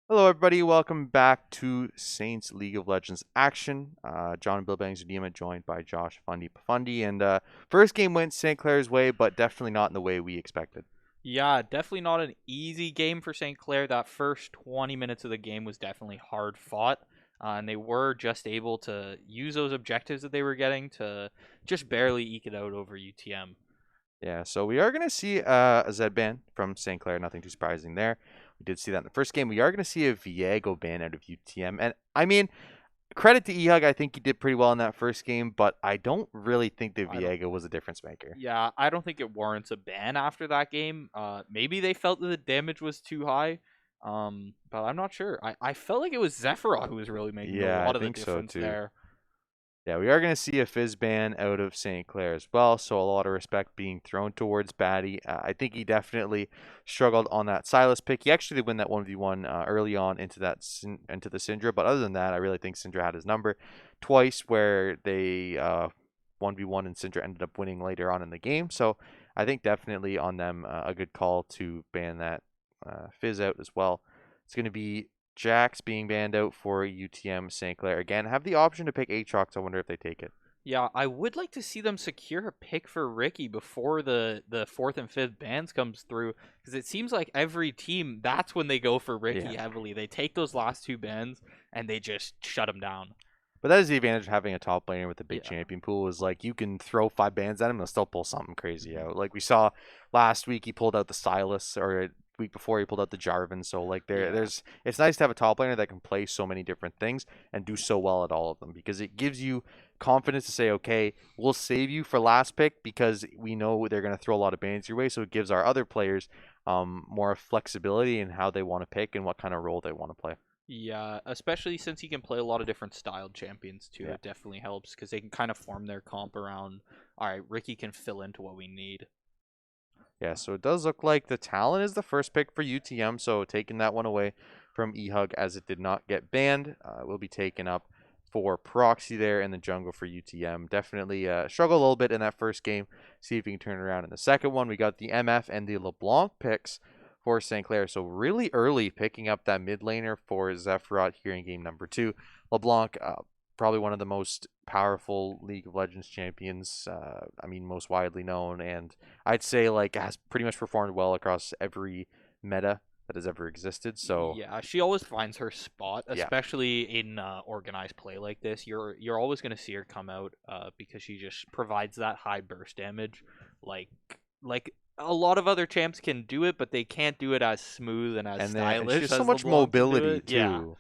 Hello, everybody. Welcome back to Saints League of Legends action. John and Bill Bangs Udima joined by Josh Fundy Pafundi. And first game went St. Clair's way, but definitely not in the way we expected. Yeah, definitely not an easy game for St. Clair. That first 20 minutes of the game was definitely hard fought. And they were just able to use those objectives that they were getting to just barely eke it out over UTM. Yeah, so we are going to see a Zed ban from St. Clair. Nothing too surprising there. We did see that in the first game. We are going to see a Viego ban out of UTM. And I mean, credit to Ehug. I think he did pretty well in that first game, but I don't really think that I don't. Viego was a difference maker. Yeah, I don't think it warrants a ban after that game. Maybe they felt that the damage was too high. But I'm not sure. I felt like it was Zephyros who was really making a Yeah, I lot of the think so difference too. there. Yeah, we are going to see a Fizz ban out of St. Clair as well, so a lot of respect being thrown towards Batty. I think he definitely struggled on that Silas pick. He actually did win that 1v1 early on into into the Syndra, but other than that, I really think Syndra had his number twice where they 1v1 and Syndra ended up winning later on in the game. So I think definitely on them a good call to ban that Fizz out as well. It's going to be Jax being banned out for UTM St. Clair. Again, have the option to pick Aatrox. I wonder if they take it. Yeah, I would like to see them secure a pick for Ricky before the fourth and fifth bans comes through, because it seems like every team that's when they go for Yeah. Ricky heavily. They take those last two bans and they just shut him down. But that is the advantage of having a top laner with a big Yeah. champion pool is like you can throw 5 bans at him and he'll still pull something crazy Mhm. out. Like we saw last week he pulled out the Silas or a week before he pulled out the Jarvan. So like Yeah. there's it's nice to have a top laner that can play so many different things and do so well at all of them because it gives you confidence to say, okay, we'll save you for last pick because we know they're gonna throw a lot of bans your way. So it gives our other players more flexibility in how they want to pick and what kind of role they want to play. Yeah, especially since he can play a lot of different styled champions too. Yeah. It definitely helps because they can kind of form their comp around, all right, Ricky can fill into what we need. Yeah, so it does look like the Talon is the first pick for UTM, so taking that one away from Ehug as it did not get banned. Will be taken up for Proxy there in the jungle for UTM. Definitely struggled a little bit in that first game. See if we can turn it around in the second one. We got the MF and the LeBlanc picks for St. Clair. So really early picking up that mid laner for Zephyros here in game number 2. LeBlanc, probably one of the most powerful League of Legends champions. I mean, most widely known, and I'd say like has pretty much performed well across every meta that has ever existed. So Yeah, she always finds her spot, yeah, especially in organized play like this. You're always going to see her come out because she just provides that high burst damage, like like a lot of other champs can do it, but they can't do it as smooth and as and she stylish has so as much LeBlanc can do mobility it. Yeah, too.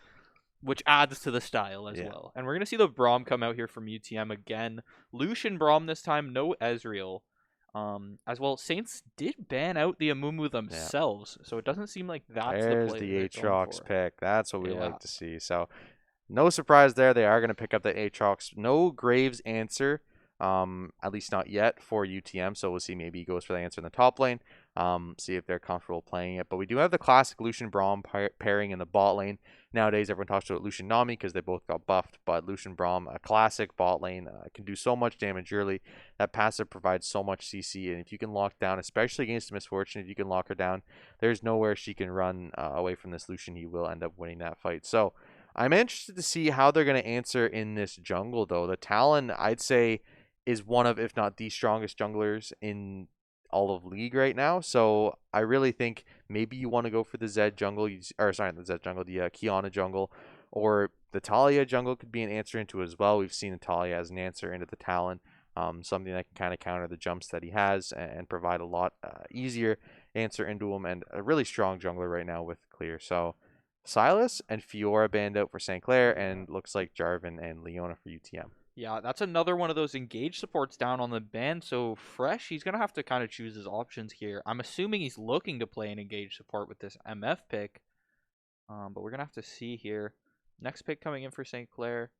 which adds to the style as Yeah, well. And we're gonna see the Braum come out here from UTM again. Lucian Braum this time, no Ezreal. As well, Saints did ban out the Amumu yeah. themselves, so it doesn't seem like that's the There's play that the they're going Aatrox for. pick. That's what we Yeah, like to see. So no surprise there. They are going to pick up the Aatrox. No Graves answer, at least not yet for UTM. So we'll see. Maybe he goes for the answer in the top lane. See if they're comfortable playing it. But we do have the classic Lucian Braum pairing in the bot lane. Nowadays, everyone talks about Lucian Nami because they both got buffed. But Lucian Braum, a classic bot lane, can do so much damage early. That passive provides so much CC. And if you can lock down, especially against Misfortune, if you can lock her down, there's nowhere she can run away from this Lucian. He will end up winning that fight. So I'm interested to see how they're going to answer in this jungle, though. The Talon, I'd say, is one of, if not the strongest junglers in all of League right now. So I really think maybe you want to go for the Zed jungle, or sorry, the Zed jungle, the Kiana jungle, or the Talia jungle could be an answer into as well. We've seen Talia as an answer into the Talon, something that can kind of counter the jumps that he has and provide a lot easier answer into him, and a really strong jungler right now with Clear. So Silas and Fiora banned out for St. Clair, yeah, and looks like Jarvan and Leona for UTM. yeah. That's another one of those engage supports down on the ban. So Fresh, he's gonna have to kind of choose his options here. I'm assuming he's looking to play an engage support with this MF pick, but we're gonna have to see here. Next pick coming in for St. Clair.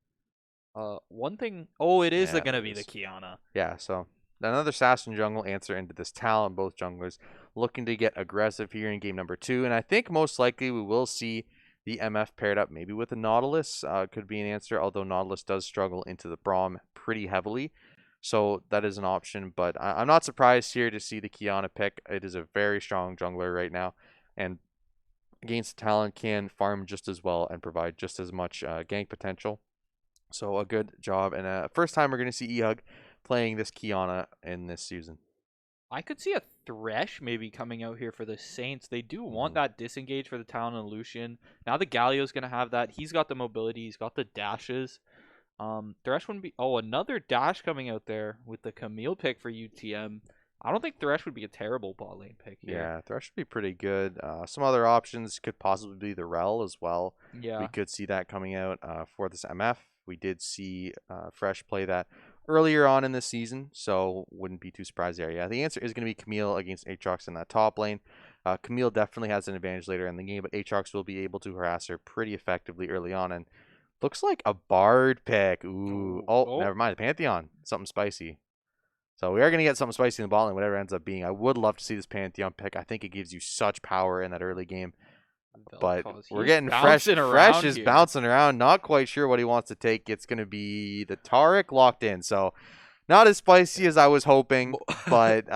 One thing. Oh, it is Yeah, gonna it be the is. Kiana. Yeah, so another Assassin jungle answer into this Talon. Both junglers looking to get aggressive here in game number 2. And I think most likely we will see the MF paired up maybe with the Nautilus. Could be an answer, although Nautilus does struggle into the Braum pretty heavily. So that is an option. But I'm not surprised here to see the Kiana pick. It is a very strong jungler right now. And against Talon can farm just as well and provide just as much gank potential. So a good job, and first time we're going to see Ehug playing this Kiana in this season. I could see a Thresh maybe coming out here for the Saints. They do want Mhm. that disengage for the Talon and Lucian. Now the Galio's going to have that. He's got the mobility. He's got the dashes. Thresh wouldn't be. Oh, another dash coming out there with the Camille pick for UTM. I don't think Thresh would be a terrible bot lane pick here. Yeah, Thresh should be pretty good. Some other options could possibly be the Rel as well. We Yeah. could see that coming out for this MF. We did see Fresh play that earlier on in the season, so wouldn't be too surprised there. Yeah, the answer is going to be Camille against Aatrox in that top lane. Camille definitely has an advantage later in the game, but Aatrox will be able to harass her pretty effectively early on, and looks like a Bard pick. Ooh, Oh, oh, oh, never mind, Pantheon, something spicy. So we are going to get something spicy in the bot lane, whatever it ends up being. I would love to see this Pantheon pick. I think it gives you such power in that early game. But Vel'Koz. we're He's getting Fresh. bouncing Fresh around is here. bouncing around. Not quite sure what he wants to take. It's going to be the Taric locked in. So not as spicy as I was hoping. But,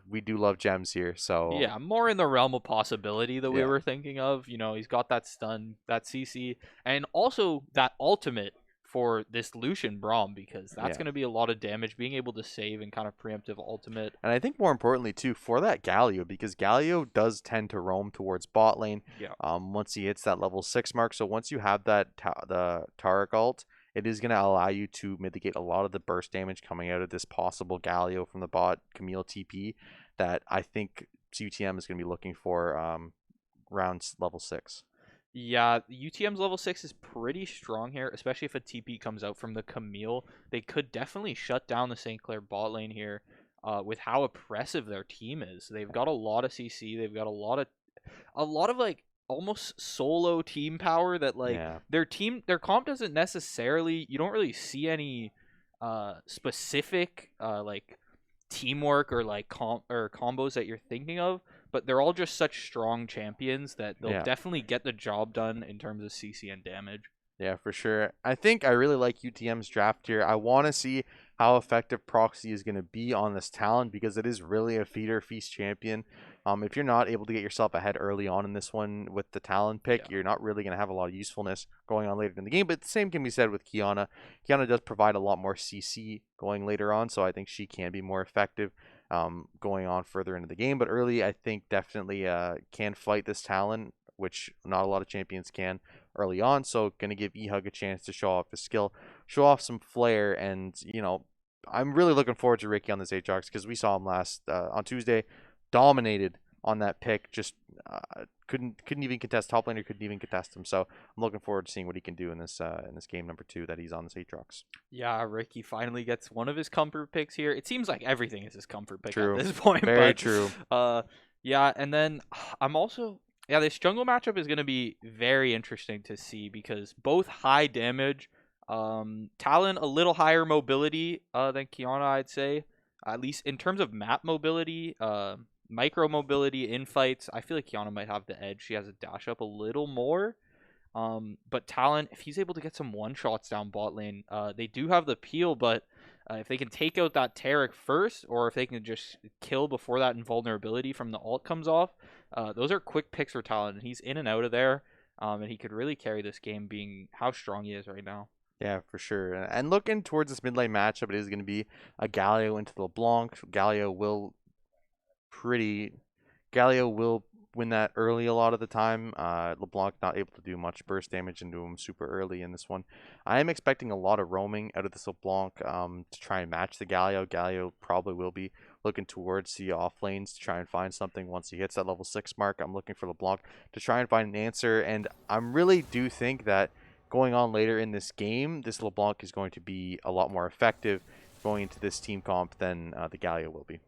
we do love gems here. So, Yeah, more in the realm of possibility that we yeah. were thinking of. He's got that stun, that CC, and also that ultimate for this Lucian Braum, because that's Yeah. going to be a lot of damage, being able to save and kind of preemptive ultimate. And I think more importantly, too, for that Galio, because Galio does tend to roam towards bot lane Yeah. once he hits that level 6 mark. So once you have that the Taric ult, it is going to allow you to mitigate a lot of the burst damage coming out of this possible Galio from the bot Camille TP that I think CUTM is going to be looking for around level 6. Yeah, UTM's level 6 is pretty strong here, especially if a TP comes out from the Camille. They could definitely shut down the St. Clair bot lane here with how oppressive their team is. They've got a lot of CC. They've got a lot of like almost solo team power that like Yeah. their comp doesn't necessarily, you don't really see any specific like teamwork or like combos that you're thinking of, but they're all just such strong champions that they'll Yeah. definitely get the job done in terms of CC and damage. Yeah, for sure. I think I really like UTM's draft here. I want to see how effective Proxy is going to be on this talent because it is really a feeder feast champion. If you're not able to get yourself ahead early on in this one with the talent pick, Yeah. you're not really going to have a lot of usefulness going on later in the game. But the same can be said with Kiana. Kiana does provide a lot more CC going later on, so I think she can be more effective going on further into the game. But early, I think definitely can fight this talent, which not a lot of champions can early on. So going to give Ehug a chance to show off his skill, show off some flair, and I'm really looking forward to Ricky on this Aatrox because we saw him last on Tuesday, dominated on that pick, just couldn't even contest top laner, couldn't even contest him. So I'm looking forward to seeing what he can do in this game number 2 that he's on this Aatrox. Yeah, Ricky finally gets one of his comfort picks here. It seems like everything is his comfort pick True. at this point. Very but, true. Yeah, and then I'm also this jungle matchup is going to be very interesting to see because both high damage, Talon a little higher mobility than Kiana, I'd say, at least in terms of map mobility, micro mobility in fights. I feel like Kiana might have the edge. She has a dash up a little more. But Talon, if he's able to get some one shots down bot lane, they do have the peel, but if they can take out that Taric first, or if they can just kill before that invulnerability from the ult comes off, those are quick picks for Talon. He's in and out of there, and he could really carry this game being how strong he is right now. Yeah, for sure. And looking towards this mid lane matchup, it is going to be a Galio into the LeBlanc. Galio will win that early a lot of the time. LeBlanc not able to do much burst damage into him super early in this one. I am expecting a lot of roaming out of this LeBlanc to try and match the Galio. Galio probably will be looking towards the off lanes to try and find something once he hits that level 6 mark. I'm looking for LeBlanc to try and find an answer, and I really do think that going on later in this game, this LeBlanc is going to be a lot more effective going into this team comp than the Galio will be.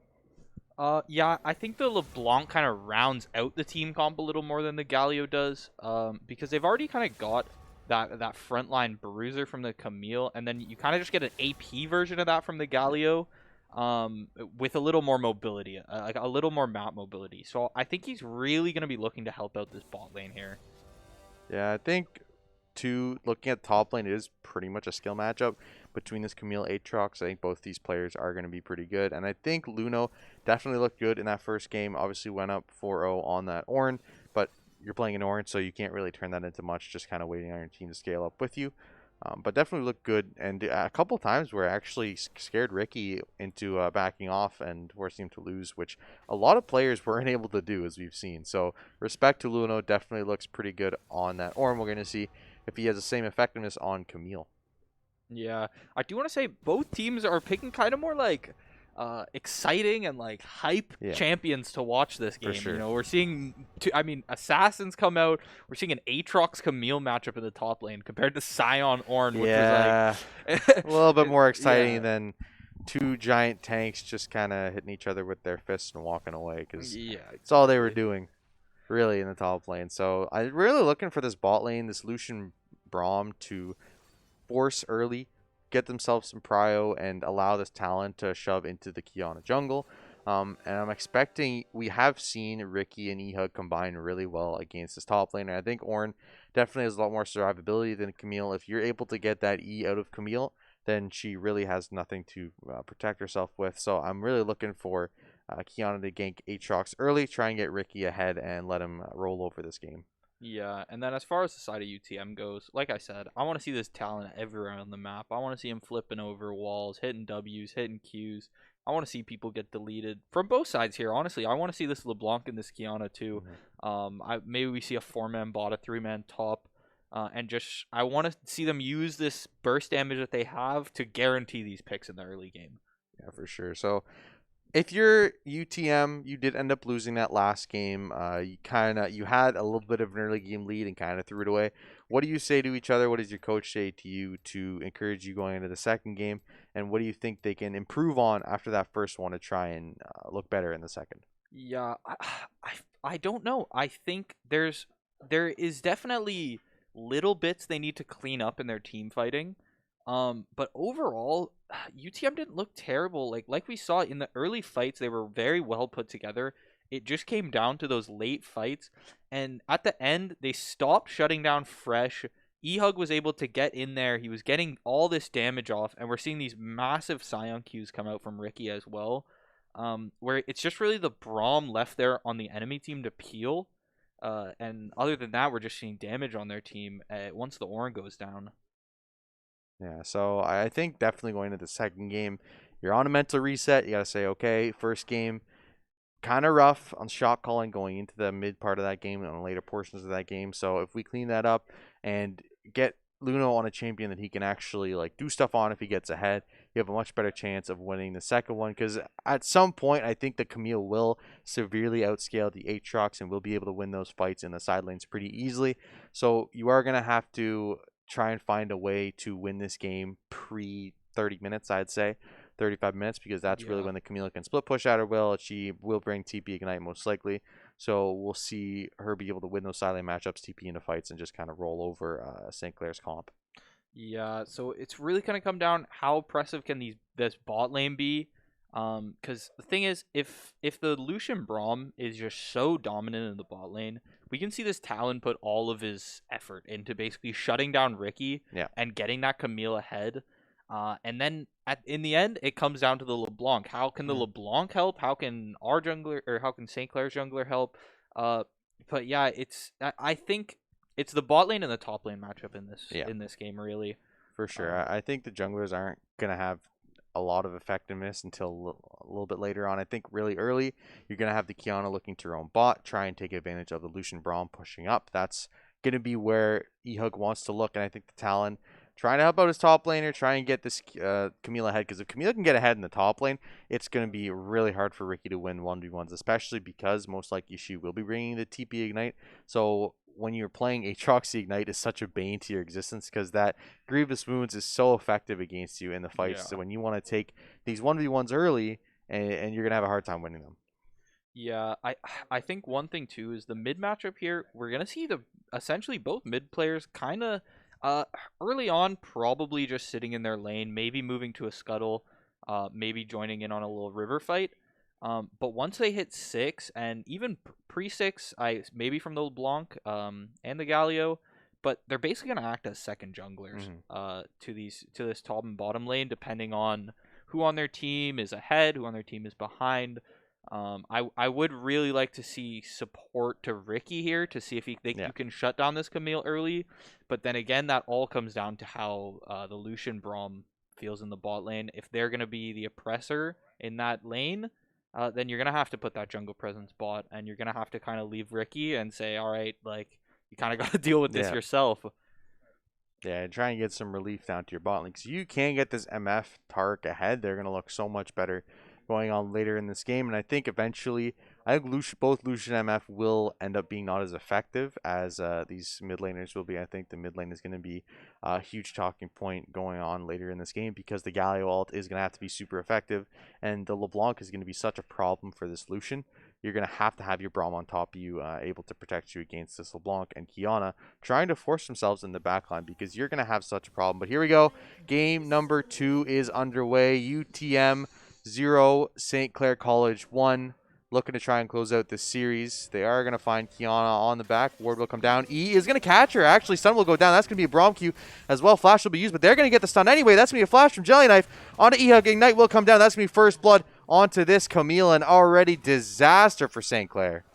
Yeah, I think the LeBlanc kind of rounds out the team comp a little more than the Galio does, because they've already kind of got that frontline bruiser from the Camille, and then you kind of just get an AP version of that from the Galio, with a little more mobility, like a little more map mobility. So I think he's really going to be looking to help out this bot lane here. Yeah, I think looking at top lane, it is pretty much a skill matchup between this Camille Aatrox. I think both these players are going to be pretty good, and I think Luno definitely looked good in that first game. Obviously went up 4-0 on that Ornn, but you're playing an orange, so you can't really turn that into much. Just kind of waiting on your team to scale up with you. But definitely look good, and a couple times we're actually scared Ricky into backing off and forcing him to lose, which a lot of players weren't able to do, as we've seen. So respect to Luno, definitely looks pretty good on that Orm. We're going to see if he has the same effectiveness on Camille. Yeah, I do want to say both teams are picking kind of more like exciting and like hype Yeah, champions to watch this for game. sure. We're seeing, Assassins come out. We're seeing an Aatrox Camille matchup in the top lane compared to Scion Ornn, which was Yeah, like, a little bit more exciting yeah, than two giant tanks just kind of hitting each other with their fists and walking away, because yeah, it's all they were exactly. doing, really, in the top lane. So I'm really looking for this bot lane, this Lucian Braum, to force early, get themselves some prio, and allow this talent to shove into the Kiana jungle. And I'm expecting, we have seen Ricky and Ehug combine really well against this top lane. And I think Ornn definitely has a lot more survivability than Camille. If you're able to get that E out of Camille, then she really has nothing to protect herself with. So I'm really looking for Kiana to gank Aatrox early, try and get Ricky ahead, and let him roll over this game. Yeah, and then as far as the side of UTM goes, like I said, I want to see this talent everywhere on the map. I want to see him flipping over walls, hitting W's, hitting Q's. I want to see people get deleted from both sides here. Honestly, I want to see this LeBlanc and this Kiana too. Mhm. Maybe we see a 4-man bot, a 3-man top, and just I want to see them use this burst damage that they have to guarantee these picks in the early game. Yeah, for sure. So if you're UTM, you did end up losing that last game. You had a little bit of an early game lead and kind of threw it away. What do you say to each other? What does your coach say to you to encourage you going into the second game? And what do you think they can improve on after that first one to try and look better in the second? Yeah, I don't know. I think there is definitely little bits they need to clean up in their team fighting. But overall, UTM didn't look terrible. Like we saw in the early fights, they were very well put together. It just came down to those late fights, and at the end, they stopped shutting down Fresh. Ehug was able to get in there. He was getting all this damage off, and we're seeing these massive Scion Qs come out from Ricky as well, where it's just really the Braum left there on the enemy team to peel. And other than that, we're just seeing damage on their team once the Ornn goes down. Yeah, so I think definitely going to the second game, you're on a mental reset. You got to say, okay, first game, kind of rough on shot calling going into the mid part of that game and on the later portions of that game. So if we clean that up and get Luno on a champion that he can actually like do stuff on if he gets ahead, you have a much better chance of winning the second one. Because at some point, I think the Camille will severely outscale the Aatrox and will be able to win those fights in the side lanes pretty easily. So you are gonna have to try and find a way to win this game pre 30 minutes, I'd say. 35 minutes, because that's really Yeah. when the Camila can split push at her will. She will bring TP Ignite most likely. So we'll see her be able to win those silent matchups, TP into fights, and just kind of roll over St. Clair's comp. Yeah, so it's really gonna come down how oppressive can this bot lane be. Because the thing is, if the Lucian Braum is just so dominant in the bot lane, we can see this Talon put all of his effort into basically shutting down Ricky Yeah. and getting that Camille ahead. And then in the end, it comes down to the LeBlanc. How can the Mm. LeBlanc help? How can our jungler or how can St. Clair's jungler help? Uh, but yeah, I think it's the bot lane and the top lane matchup Yeah, in this game really. for sure. Um, I think the junglers aren't going to have a lot of effectiveness until a little bit later on. I think really early, you're going to have the Kiana looking to her own bot, try and take advantage of the Lucian Braum pushing up. That's going to be where Ehug wants to look. And I think the Talon trying to help out his top laner, try and get this Camille ahead. Because if Camille can get ahead in the top lane, it's going to be really hard for Ricky to win 1v1s, especially because most likely she will be bringing the TP Ignite. So when you're playing Aatrox, Ignite is such a bane to your existence, because that Grievous Wounds is so effective against you in the fights. yeah. So when you want to take these 1v1s early, and you're going to have a hard time winning them. Yeah, I think one thing too is the mid matchup here. We're gonna see the essentially both mid players kind of uh early on probably just sitting in their lane, maybe moving to a scuttle, maybe joining in on a little river fight. But once they hit 6 and even pre 6, I maybe from the LeBlanc and the Galio, but they're basically gonna act as second junglers Hmm. to this top and bottom lane depending on who on their team is ahead, who on their team is behind. I would really like to see support to Ricky here to see if he think Yeah. you can shut down this Camille early. But then again, that all comes down to how the Lucian Braum feels in the bot lane. If they're gonna be the oppressor in that lane, then you're gonna have to put that jungle presence bot, and you're gonna have to kind of leave Ricky and say, all right, like you kind of got to deal with this Yeah. yourself. Yeah, try and get some relief down to your bot lane. 'Cause you can get this MF Tark ahead. They're going to look so much better going on later in this game. And I think eventually, I think both Lucian and MF will end up being not as effective as these mid laners will be. I think the mid lane is going to be a huge talking point going on later in this game because the Galio ult is going to have to be super effective. And the LeBlanc is going to be such a problem for this Lucian. You're going to have your Braum on top of you, able to protect you against this LeBlanc and Kiana trying to force themselves in the backline because you're going to have such a problem. But here we go. Game number 2 is underway. UTM 0, St. Clair College 1. Looking to try and close out this series. They are going to find Kiana on the back. Ward will come down. E is going to catch her. Actually, stun will go down. That's going to be a Braum Q as well. Flash will be used, but they're going to get the stun anyway. That's going to be a flash from Jelly Knife onto E-Hug. Ignite will come down. That's going to be first blood onto this Camille, and already disaster for St. Clair.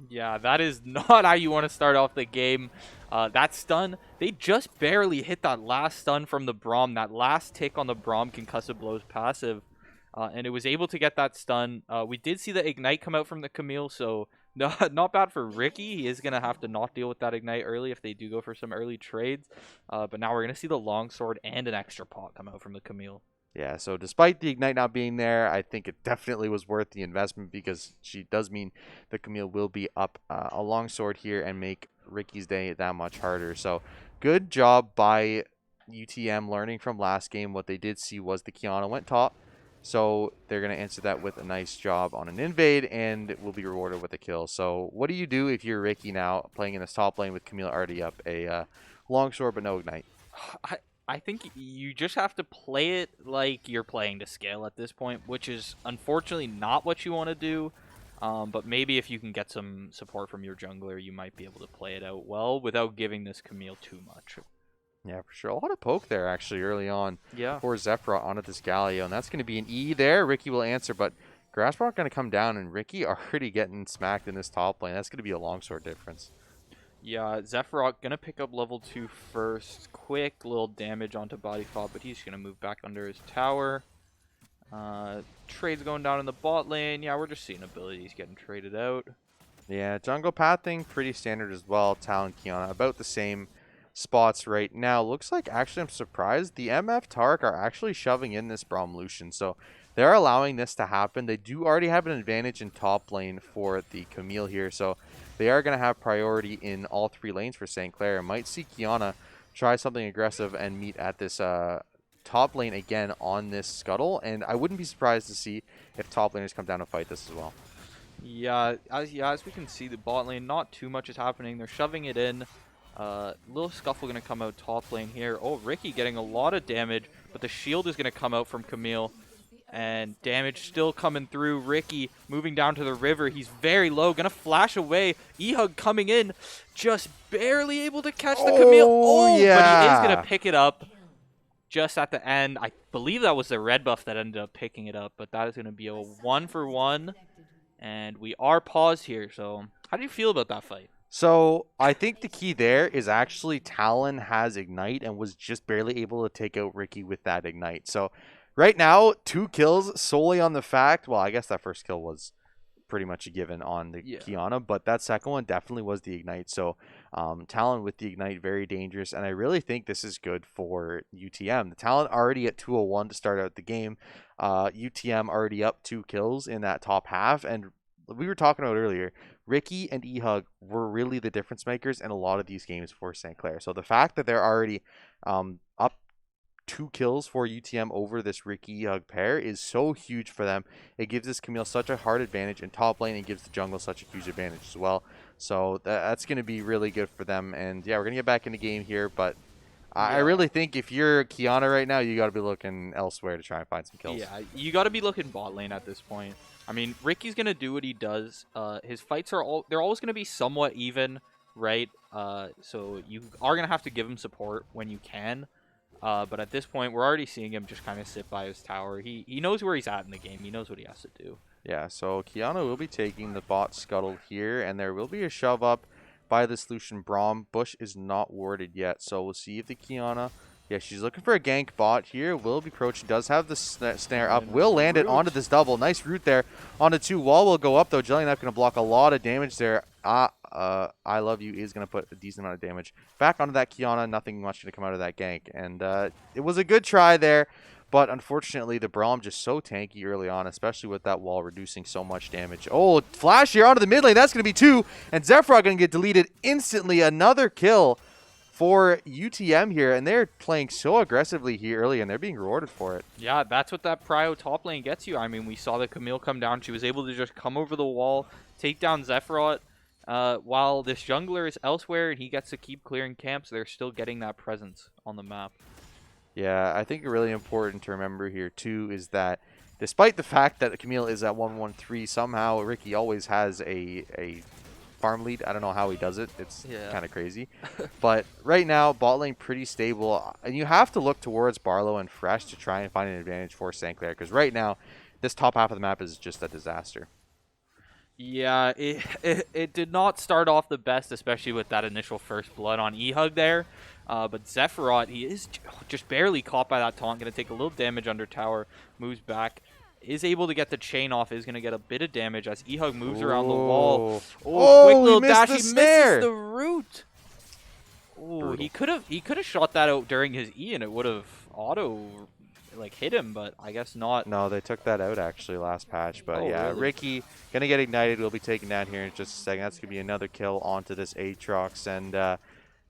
Yeah, that is not how you want to start off the game. That stun, they just barely hit that last stun from the Braum. That last tick on the Braum concussive blows passive. And it was able to get that stun. We did see the Ignite come out from the Camille, so not bad for Ricky. He is going to have to not deal with that Ignite early if they do go for some early trades. But now we're going to see the Longsword and an extra pot come out from the Camille. Yeah, so despite the Ignite not being there, I think it definitely was worth the investment because she does mean the Camille will be up a longsword here and make Ricky's day that much harder. So good job by UTM learning from last game. What they did see was the Kiana went top. So they're going to answer that with a nice job on an invade and will be rewarded with a kill. So what do you do if you're Ricky now playing in this top lane with Camille already up a longsword but no Ignite? I think you just have to play it like you're playing to scale at this point, which is unfortunately not what you want to do. But maybe if you can get some support from your jungler, you might be able to play it out well without giving this Camille too much. Yeah, for sure. A lot of poke there, actually, early on Yeah. for Zephyr onto this Galio. And that's going to be an E there. Ricky will answer, but Grassrock going to come down, and Ricky already getting smacked in this top lane. That's going to be a longsword difference. Yeah, Zephyrock gonna pick up level 2 first. Quick little damage onto body fall, but he's gonna move back under his tower. Trades going down in the bot lane. Yeah, we're just seeing abilities getting traded out. Yeah, jungle pathing, pretty standard as well. Talon, Kiana, about the same spots right now. Looks like, actually, I'm surprised. The MF Tark are actually shoving in this Braum Lucian, so they're allowing this to happen. They do already have an advantage in top lane for the Camille here, so they are going to have priority in all 3 lanes for St. Clair. Might see Kiana try something aggressive and meet at this top lane again on this Scuttle, and I wouldn't be surprised to see if top laners come down to fight this as well. Yeah, as we can see, the bot lane, not too much is happening. They're shoving it in. Little Scuffle going to come out top lane here. Oh, Ricky getting a lot of damage, but the shield is going to come out from Camille. And damage still coming through. Ricky moving down to the river. He's very low. Going to flash away. E-Hug coming in. Just barely able to catch the Camille. Oh, yeah. But he is going to pick it up just at the end. I believe that was the red buff that ended up picking it up. But that is going to be a 1-for-1. And we are paused here. So how do you feel about that fight? So I think the key there is actually Talon has Ignite and was just barely able to take out Ricky with that Ignite. So right now, 2 kills solely on the fact, well, I guess that first kill was pretty much a given on the Kiana, but that second one definitely was the Ignite. So Talon with the Ignite, very dangerous, and I really think this is good for UTM. The Talon already at 201 to start out the game. UTM already up 2 kills in that top half, and we were talking about earlier, Ricky and E-Hug were really the difference makers in a lot of these games for St. Clair. So the fact that they're already up 2 kills for UTM over this Ricky E-Hug pair is so huge for them. It gives this Camille such a hard advantage in top lane and gives the jungle such a huge advantage as well. So that's going to be really good for them. And yeah, we're going to get back in the game here, but I really think if you're Kiana right now, you got to be looking elsewhere to try and find some kills. Yeah, you got to be looking bot lane at this point. I mean, Ricky's going to do what he does. His fights they're always going to be somewhat even, right? So you are going to have to give him support when you can. But at this point, we're already seeing him just kind of sit by his tower. He knows where he's at in the game. He knows what he has to do. Yeah, so Kiana will be taking the bot scuttle here, and there will be a shove up by the solution Braum. Bush is not warded yet, so we'll see if the Kiana... Yeah, she's looking for a gank bot here. Will be approaching. Does have the snare up. And Will land it onto root. this double. Nice root there. Onto 2. Wall will go up, though. Jelly Knife going to block a lot of damage there. I Love You is going to put a decent amount of damage. Back onto that Kiana. Nothing much going to come out of that gank. And it was a good try there. But unfortunately, the Braum just so tanky early on, especially with that wall reducing so much damage. Oh, flash here onto the mid lane. That's going to be 2. And Zephyr going to get deleted instantly. Another kill for UTM here. And they're playing so aggressively here early, and they're being rewarded for it. Yeah, that's what that prio top lane gets you. I mean, we saw the Camille come down. She was able to just come over the wall, take down Zephyr. While this jungler is elsewhere and he gets to keep clearing camps, they're still getting that presence on the map. Yeah, I think really important to remember here, too, is that despite the fact that Camille is at 1-1-3, somehow Ricky always has a farm lead. I don't know how he does it. It's kind of crazy. But right now, bot lane pretty stable. And you have to look towards Barlow and Fresh to try and find an advantage for St. Clair. Because right now, this top half of the map is just a disaster. Yeah, it did not start off the best, especially with that initial first blood on E-Hug there. But Zephyr, he is just barely caught by that taunt. Going to take a little damage under tower, moves back. Is able to get the chain off, is going to get a bit of damage as E-Hug moves around the wall. Oh, quick little dash, he misses the root. Oh, he could have shot that out during his E and it would have auto hit him, but I guess not. No, they took that out actually last patch. But yeah, really? Ricky gonna get ignited. We'll be taken down here in just a second. That's gonna be another kill onto this Aatrox, and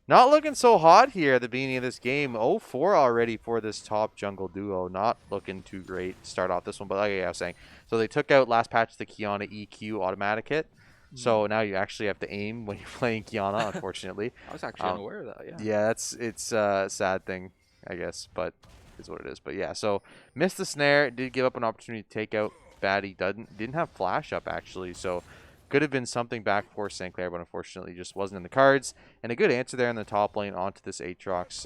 not looking so hot here at the beginning of this game. 0-4 already for this top jungle duo. Not looking too great to start off this one, but like I was saying, so they took out last patch the Kiana EQ automatic hit. So now you actually have to aim when you're playing Kiana, unfortunately. I was actually unaware of that, yeah. Yeah, it's a sad thing, I guess, but is what it is. But yeah, so missed the snare, did give up an opportunity to take out Batty. Didn't have flash up, actually, so could have been something back for St. Clair, but unfortunately just wasn't in the cards. And a good answer there in the top lane onto this Aatrox.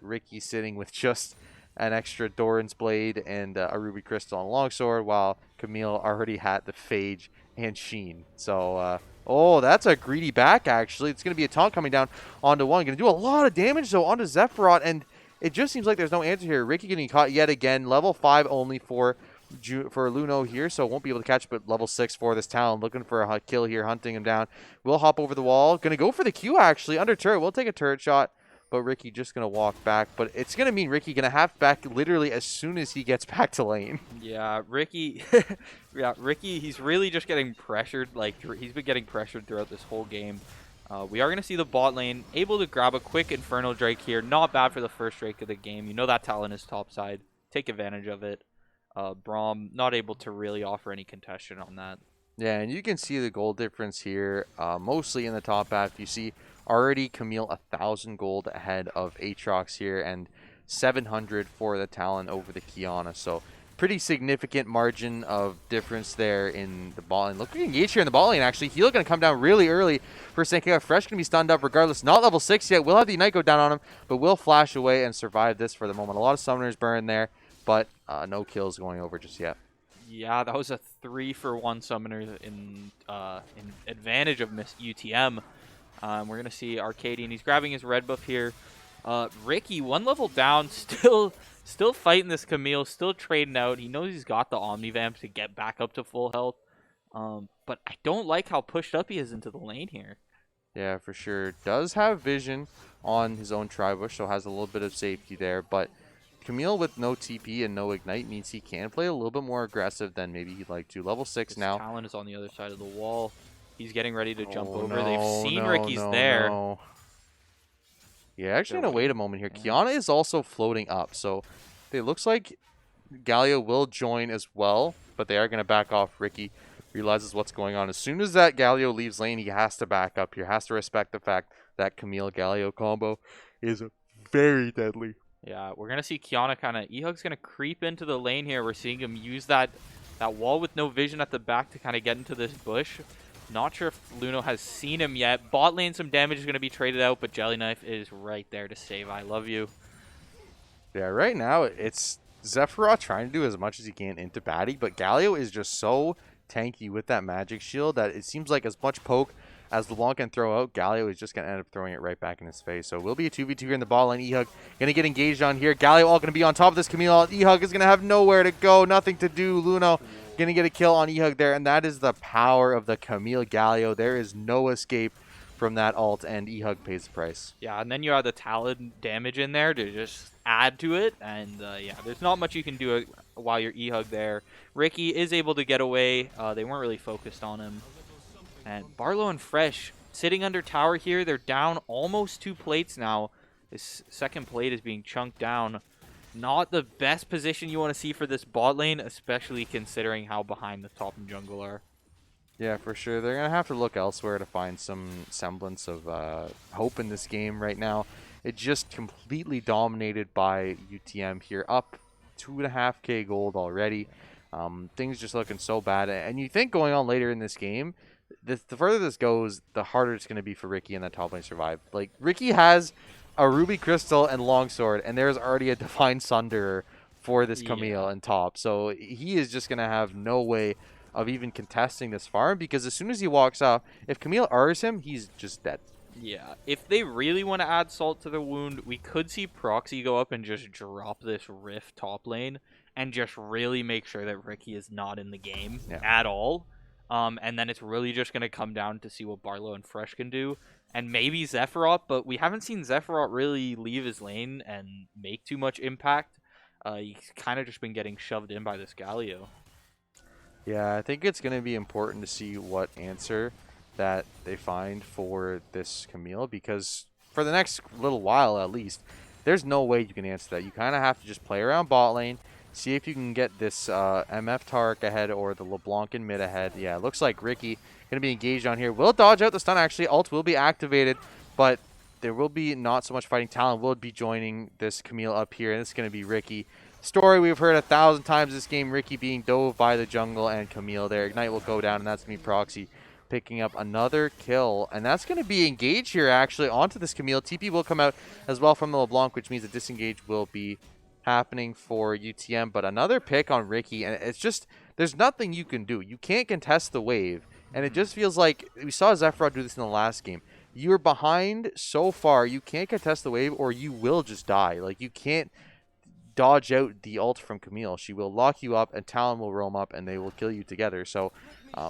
Ricky sitting with just an extra Doran's Blade and a Ruby Crystal on longsword, while Camille already had the Phage and Sheen. So, oh, that's a greedy back, actually. It's going to be a taunt coming down onto 1. Going to do a lot of damage, though, onto Zephyr, and it just seems like there's no answer here. Ricky getting caught yet again. Level 5 only for Luno here, so won't be able to catch, but level 6 for this Talon. Looking for a kill here, hunting him down. Will hop over the wall. Going to go for the Q, actually, under turret. We'll take a turret shot, but Ricky just going to walk back. But it's going to mean Ricky going to have back literally as soon as he gets back to lane. Yeah, Ricky, he's really just getting pressured. He's been getting pressured throughout this whole game. We are going to see the bot lane able to grab a quick Infernal Drake here. Not bad for the first Drake of the game. You know that Talon is topside. Take advantage of it. Braum not able to really offer any contestation on that. Yeah, and you can see the gold difference here, mostly in the top half. You see already Camille 1,000 gold ahead of Aatrox here, and 700 for the Talon over the Kiana. So pretty significant margin of difference there in the bot lane. Look at engage here in the bot lane, actually. Heal going to come down really early for St. Clair. Fresh going to be stunned up regardless. Not level 6 yet. Will have the Ignite go down on him, but will flash away and survive this for the moment. A lot of summoners burn there, but no kills going over just yet. Yeah, that was a 3-for-1 summoner in advantage of Miss UTM. We're going to see Arcadian. He's grabbing his red buff here. Ricky, 1 level down, still fighting this Camille, still trading out. He knows he's got the Omnivamp to get back up to full health. But I don't like how pushed up he is into the lane here. Yeah, for sure. Does have vision on his own Tribush, so has a little bit of safety there. But Camille with no TP and no Ignite means he can play a little bit more aggressive than maybe he'd like to. Level 6 now. Talon is on the other side of the wall. He's getting ready to jump over. They've seen Ricky's there. No. Yeah, actually, going to wait a moment here. Kiana is also floating up, so it looks like Galio will join as well, but they are going to back off. Ricky realizes what's going on. As soon as that Galio leaves lane, he has to back up here. Has to respect the fact that Camille-Galio combo is very deadly. Yeah, we're going to see Kiana kind of... E-Hug's going to creep into the lane here. We're seeing him use that wall with no vision at the back to kind of get into this bush. Not sure if Luno has seen him yet. Bot lane, some damage is going to be traded out, but Jelly Knife is right there to save. I love you. Yeah, right now it's Zephyr trying to do as much as he can into Batty, but Galio is just so tanky with that magic shield that it seems like as much poke as LeBlanc can throw out, Galio is just going to end up throwing it right back in his face. So it will be a 2v2 here in the ball lane. Ehug going to get engaged on here. Galio all going to be on top of this Camille. Ehug is going to have nowhere to go, nothing to do. Luno going to get a kill on Ehug there, and that is the power of the Camille Galio. There is no escape from that ult, and Ehug pays the price. Yeah, and then you have the Talon damage in there to just add to it, and yeah, there's not much you can do while you're Ehug there. Ricky is able to get away. They weren't really focused on him. And Barlow and Fresh sitting under tower here. They're down almost 2 plates now. This second plate is being chunked down. Not the best position you want to see for this bot lane, especially considering how behind the top and jungle are. Yeah, for sure. They're going to have to look elsewhere to find some semblance of hope in this game right now. It's just completely dominated by UTM here, up 2.5k gold already. Things just looking so bad. And you think going on later in this game, the further this goes, the harder it's going to be for Ricky and the top lane to survive. Like, Ricky has a Ruby Crystal and Longsword, and there's already a Divine Sunderer for this Camille and top. So he is just going to have no way of even contesting this farm, because as soon as he walks out, if Camille R's him, he's just dead. Yeah, if they really want to add salt to the wound, we could see Proxy go up and just drop this Rift top lane and just really make sure that Ricky is not in the game at all. And then it's really just going to come down to see what Barlow and Fresh can do. And maybe Zephyros, but we haven't seen Zephyros really leave his lane and make too much impact. He's kind of just been getting shoved in by this Galio. Yeah, I think it's going to be important to see what answer that they find for this Camille, because for the next little while at least, there's no way you can answer that. You kind of have to just play around bot lane, see if you can get this MF Tark ahead or the LeBlanc in mid ahead. Yeah, it looks like Ricky going to be engaged on here. Will dodge out the stun, actually. Ult will be activated, but there will be not so much fighting. Talon will be joining this Camille up here, and it's going to be Ricky. Story we've heard 1,000 times this game, Ricky being dove by the jungle and Camille there. Ignite will go down, and that's going to be Proxy picking up another kill, and that's going to be engaged here actually onto this Camille. TP will come out as well from the LeBlanc, which means a disengage will be happening for UTM, but another pick on Ricky, and it's just, there's nothing you can do. You can't contest the wave, and it just feels like we saw Zephyros do this in the last game. You're behind so far, you can't contest the wave or you will just die. Like, you can't dodge out the ult from Camille. She will lock you up and Talon will roam up and they will kill you together. So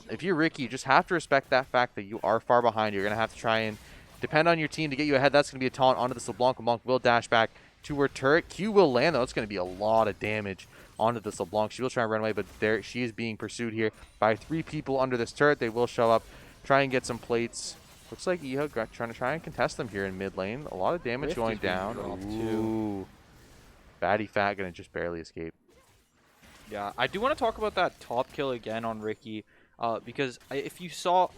if you're Ricky, you just have to respect that fact that you are far behind. You're going to have to try and depend on your team to get you ahead. That's going to be a taunt onto this LeBlanc. LeBlanc will dash back to her turret. Q will land, though. It's going to be a lot of damage onto this LeBlanc. She will try and run away, but there she is being pursued here by 3 people under this turret. They will show up, try and get some plates. Looks like Ehug trying to try and contest them here in mid lane. A lot of damage going down. Ooh. Batty Fat going to just barely escape. Yeah, I do want to talk about that top kill again on Ricky, because if you saw,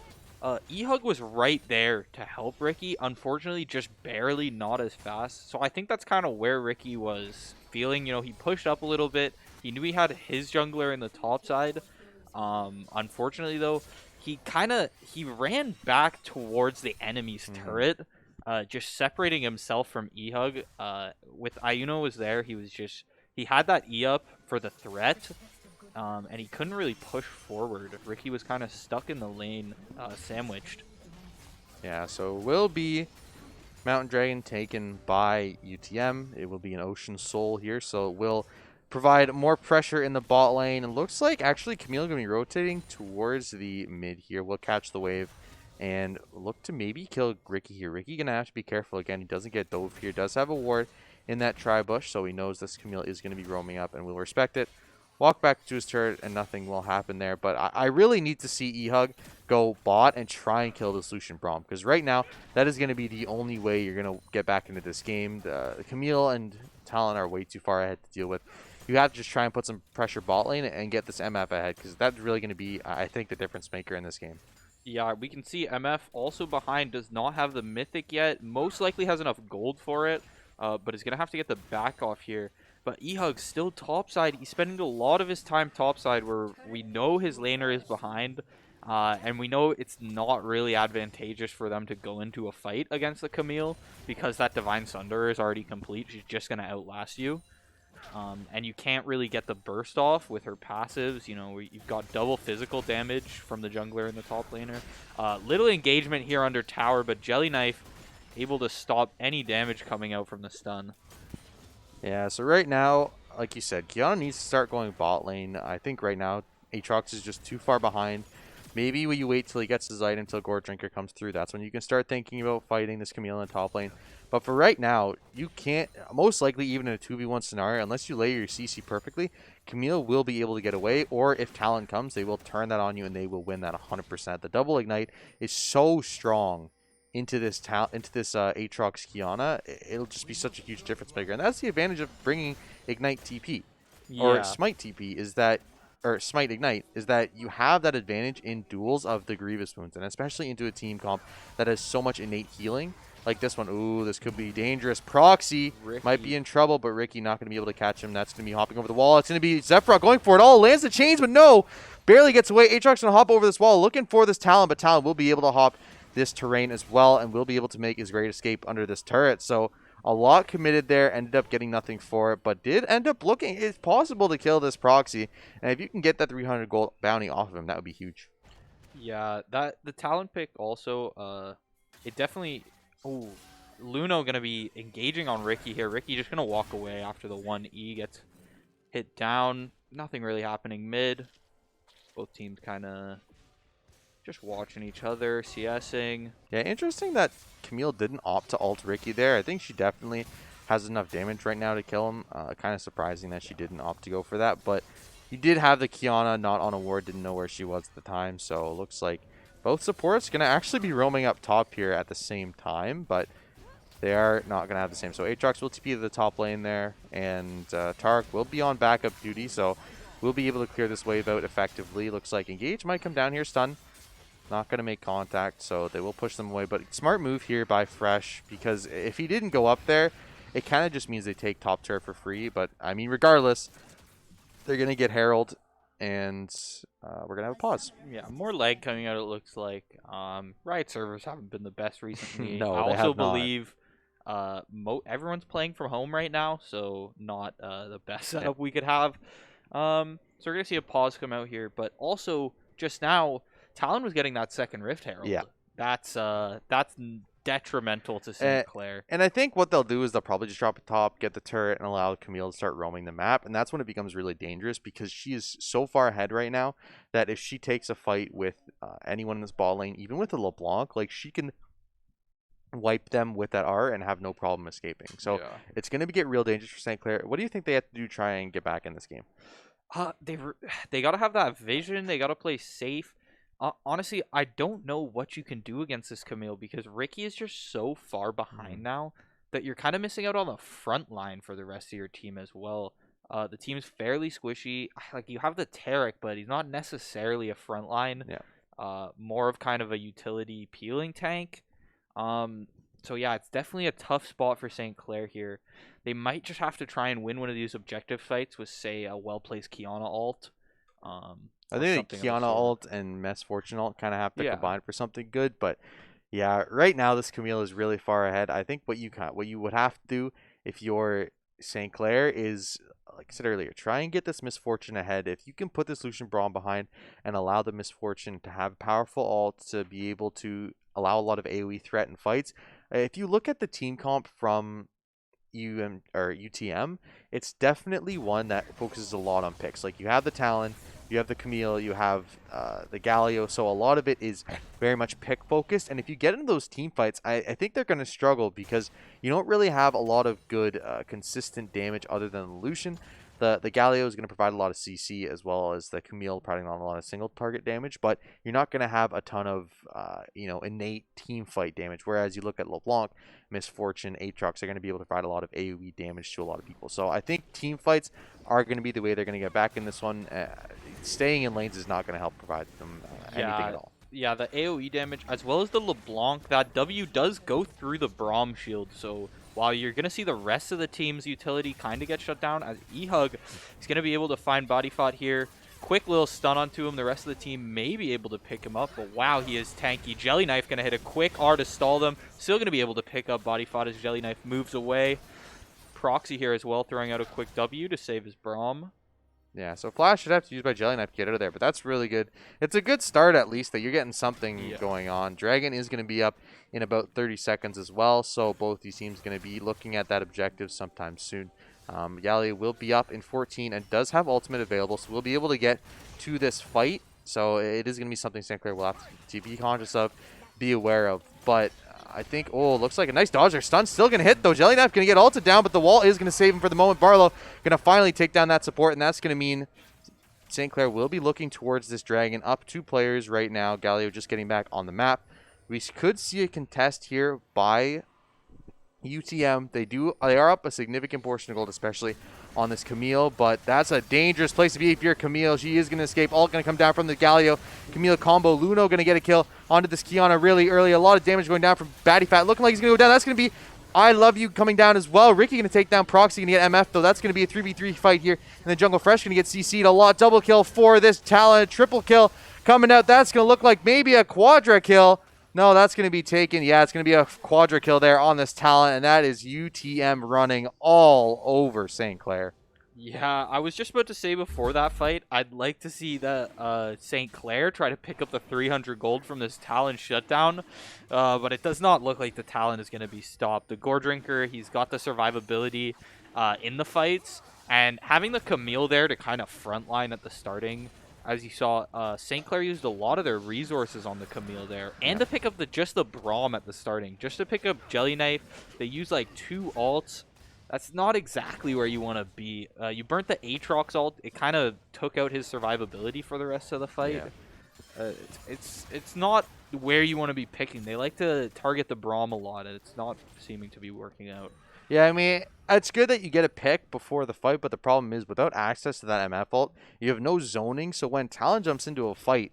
Ehug was right there to help Ricky. Unfortunately, just barely, not as fast. So I think that's kind of where Ricky was feeling. You know, he pushed up a little bit. He knew he had his jungler in the top side. Unfortunately, though, he ran back towards the enemy's turret, just separating himself from Ehug. With Ayuno was there, he had that E up for the threat, and he couldn't really push forward. Ricky was kind of stuck in the lane, sandwiched. Yeah, so will be Mountain Dragon taken by UTM. It will be an Ocean Soul here, so it will provide more pressure in the bot lane. It looks like actually Camille going to be rotating towards the mid here. We'll catch the wave and look to maybe kill Ricky here. Ricky going to have to be careful again. He doesn't get dove here. Does have a ward in that tri-bush, so he knows this Camille is going to be roaming up and will respect it. Walk back to his turret and nothing will happen there. But I really need to see Ehug go bot and try and kill this Lucian Braum, because right now that is going to be the only way you're going to get back into this game. Camille and Talon are way too far ahead to deal with. You have to just try and put some pressure bot lane and get this MF ahead, because that's really going to be, I think, the difference maker in this game. Yeah, we can see MF also behind, does not have the Mythic yet. Most likely has enough gold for it, but is going to have to get the back off here. But Ehug's still topside. He's spending a lot of his time topside, where we know his laner is behind, and we know it's not really advantageous for them to go into a fight against the Camille, because that Divine Sunder is already complete. She's just going to outlast you. And you can't really get the burst off with her passives. You know, you've got double physical damage from the jungler and the top laner. Little engagement here under tower, but Jelly Knife able to stop any damage coming out from the stun. Yeah, so right now, like you said, Kiana needs to start going bot lane. I think right now, Aatrox is just too far behind. Maybe when you wait till he gets his item until Gore Drinker comes through, that's when you can start thinking about fighting this Camille in the top lane. But for right now, you can't, most likely even in a 2v1 scenario, unless you lay your CC perfectly, Camille will be able to get away, or if talent comes, they will turn that on you and they will win that 100%. The double ignite is so strong into this Aatrox Kiana. It'll just be such a huge difference maker. And that's the advantage of bringing Ignite TP, or Smite TP, is that, or Smite Ignite, is that you have that advantage in duels of the Grievous wounds, and especially into a team comp that has so much innate healing. Like this one, ooh, this could be dangerous. Proxy might be in trouble, but Ricky not going to be able to catch him. That's going to be hopping over the wall. It's going to be Zephyr going for it all. Lands the chains, but no. Barely gets away. Aatrox going to hop over this wall, looking for this Talon, but Talon will be able to hop this terrain as well, and will be able to make his great escape under this turret. So a lot committed there, ended up getting nothing for it, but did end up looking, it's possible to kill this Proxy, and if you can get that 300 gold bounty off of him, that would be huge. Yeah, that the talent pick also, it definitely. Oh, Luno gonna be engaging on Ricky here. Ricky just gonna walk away after the 1E gets hit down. Nothing really happening mid. Both teams kind of just watching each other, CSing. Yeah, interesting that Camille didn't opt to ult Ricky there. I think she definitely has enough damage right now to kill him. Kind of surprising that she didn't opt to go for that, but you did have the Kiana not on a ward, didn't know where she was at the time, so it looks like both supports going to actually be roaming up top here at the same time, but they are not going to have the same. So Aatrox will TP to the top lane there, and Tarek will be on backup duty, so we'll be able to clear this wave out effectively. Looks like Engage might come down here, stun. Not going to make contact, so they will push them away. But smart move here by Fresh, because if he didn't go up there, it kind of just means they take top turret for free. But, I mean, regardless, they're going to get Herald, and we're going to have a pause. Yeah, more lag coming out, it looks like. Riot servers haven't been the best recently. No, I they also have not. believe everyone's playing from home right now, so not the best setup we could have. So we're going to see a pause come out here. But also, just now, Talon was getting that second Rift Herald. Yeah. That's detrimental to St. Clair. And I think what they'll do is they'll probably just drop a top, get the turret, and allow Camille to start roaming the map. And that's when it becomes really dangerous, because she is so far ahead right now that if she takes a fight with anyone in this ball lane, even with a LeBlanc, like, she can wipe them with that R and have no problem escaping. So it's going to get real dangerous for St. Clair. What do you think they have to do to try and get back in this game? They got to have that vision. They got to play safe. Honestly, I don't know what you can do against this Camille, because Ricky is just so far behind now that you're kind of missing out on the front line for the rest of your team as well. The team's fairly squishy. Like, you have the Tarek, but he's not necessarily a front line. Yeah. More of kind of a utility peeling tank. So yeah, it's definitely a tough spot for St. Clair here. They might just have to try and win one of these objective fights with, say, a well-placed Kiana ult. I think the Kiana ult and Misfortune ult kind of have to combine for something good, but yeah, right now this Camille is really far ahead. I think what you would have to do if you're St. Clair is, like I said earlier, try and get this Misfortune ahead. If you can put this Lucian Braum behind and allow the Misfortune to have powerful ult to be able to allow a lot of AoE threat in fights. If you look at the team comp from UTM, it's definitely one that focuses a lot on picks. Like, you have the Talon, you have the Camille, you have the Galio, so a lot of it is very much pick focused. And if you get into those team fights, I think they're going to struggle, because you don't really have a lot of good consistent damage other than the Lucian. The Galio is going to provide a lot of CC, as well as the Camille providing on a lot of single target damage, but you're not going to have a ton of innate team fight damage. Whereas you look at LeBlanc, Misfortune, Aatrox are going to be able to provide a lot of AoE damage to a lot of people. So I think team fights are going to be the way they're going to get back in this one. Staying in lanes is not going to help provide them anything at all. Yeah, the AoE damage, as well as the LeBlanc, that W does go through the Braum shield, so while you're going to see the rest of the team's utility kind of get shut down, as E-Hug is going to be able to find Body Fought here. Quick little stun onto him. The rest of the team may be able to pick him up, but wow, he is tanky. Jelly Knife going to hit a quick R to stall them. Still going to be able to pick up Body Fought as Jelly Knife moves away. Proxy here as well, throwing out a quick W to save his Braum. Yeah, so Flash should have to use by Jelly Knife to get out of there, but that's really good. It's a good start, at least, that you're getting something going on. Dragon is going to be up in about 30 seconds as well, so both these teams going to be looking at that objective sometime soon. Yali will be up in 14 and does have ultimate available, so we'll be able to get to this fight. So it is going to be something St. Clair will have to be conscious of, be aware of. But I think, oh, looks like a nice dodge there. Stun still going to hit, though. Jelly Knife going to get ulted down, but the wall is going to save him for the moment. Barlow going to finally take down that support, and that's going to mean St. Clair will be looking towards this dragon. Up 2 players right now. Galio just getting back on the map. We could see a contest here by UTM. They are up a significant portion of gold, especially on this Camille, but that's a dangerous place to be if you're Camille. She is going to escape. All going to come down from the Galio. Camille combo. Luno going to get a kill onto this Kiana really early. A lot of damage going down from Batty Fat. Looking like he's going to go down. That's going to be I Love You coming down as well. Ricky going to take down Proxy, going to get MF, though. That's going to be a 3v3 fight here. And the Jungle Fresh going to get CC'd a lot. Double kill for this Talon. Triple kill coming out. That's going to look like maybe a quadra kill. No, that's going to be taken. Yeah, it's going to be a quadra kill there on this Talon, and that is UTM running all over St. Clair. Yeah, I was just about to say before that fight, I'd like to see the St. Clair try to pick up the 300 gold from this Talon shutdown, but it does not look like the Talon is going to be stopped. The Gore Drinker, he's got the survivability in the fights, and having the Camille there to kind of frontline at the starting, as you saw, St. Clair used a lot of their resources on the Camille there, and to pick up just the Braum at the starting, just to pick up Jelly Knife. They use like 2 ults. That's not exactly where you want to be. You burnt the Aatrox ult. It kind of took out his survivability for the rest of the fight. Yeah. It's not where you want to be picking. They like to target the Braum a lot, and it's not seeming to be working out. Yeah, I mean, it's good that you get a pick before the fight, but the problem is without access to that MF ult, you have no zoning. So when Talon jumps into a fight,